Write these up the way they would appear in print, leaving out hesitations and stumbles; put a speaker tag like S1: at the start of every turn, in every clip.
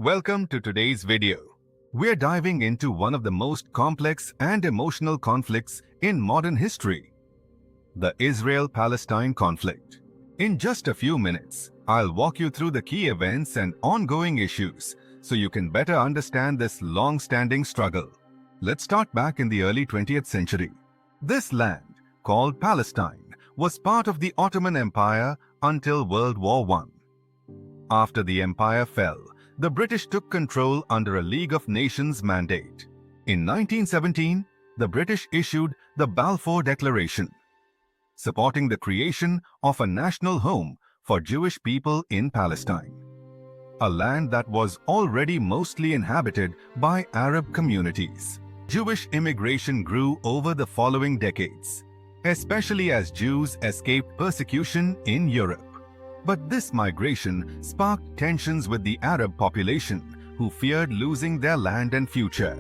S1: Welcome to today's video. We're diving into one of the most complex and emotional conflicts in modern history, the Israel-Palestine conflict. In just a few minutes, I'll walk you through the key events and ongoing issues so you can better understand this long-standing struggle. Let's start back in the early 20th century. This land, called Palestine, was part of the Ottoman Empire until World War I. After the empire fell, the British took control under a League of Nations mandate. In 1917, the British issued the Balfour Declaration, supporting the creation of a national home for Jewish people in Palestine, a land that was already mostly inhabited by Arab communities. Jewish immigration grew over the following decades, especially as Jews escaped persecution in Europe. But this migration sparked tensions with the Arab population, who feared losing their land and future.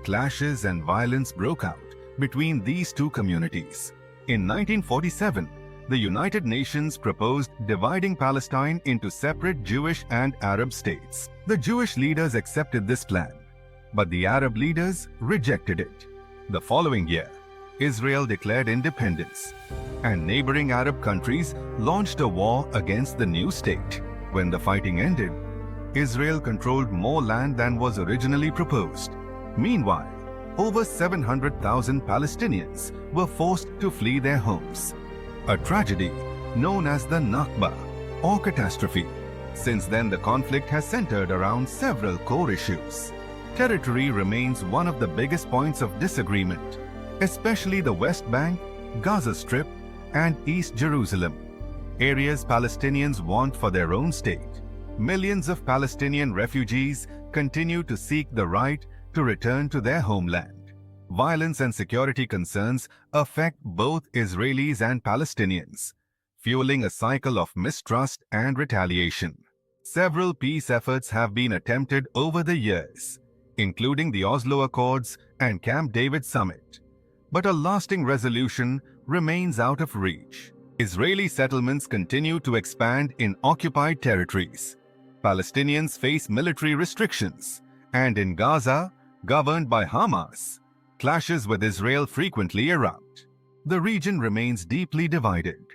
S1: Clashes and violence broke out between these two communities. In 1947, the United Nations proposed dividing Palestine into separate Jewish and Arab states. The Jewish leaders accepted this plan, but the Arab leaders rejected it. The following year, Israel declared independence, and neighboring Arab countries launched a war against the new state. When the fighting ended, Israel controlled more land than was originally proposed. Meanwhile, over 700,000 Palestinians were forced to flee their homes, a tragedy known as the Nakba, or catastrophe. Since then, the conflict has centered around several core issues. Territory remains one of the biggest points of disagreement, especially the West Bank, Gaza Strip, and East Jerusalem, areas Palestinians want for their own state. Millions of Palestinian refugees continue to seek the right to return to their homeland. Violence and security concerns affect both Israelis and Palestinians, fueling a cycle of mistrust and retaliation. Several peace efforts have been attempted over the years, including the Oslo Accords and Camp David Summit, but a lasting resolution remains out of reach. Israeli settlements continue to expand in occupied territories. Palestinians face military restrictions, and in Gaza, governed by Hamas, clashes with Israel frequently erupt. The region remains deeply divided,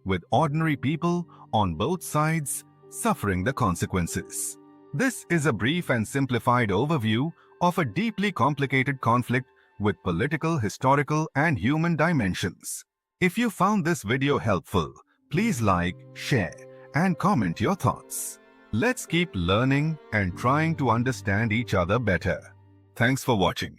S1: with ordinary people on both sides suffering the consequences. This is a brief and simplified overview of a deeply complicated conflict with political, historical, and human dimensions. If you found this video helpful, please like, share, and comment your thoughts. Let's keep learning and trying to understand each other better. Thanks for watching.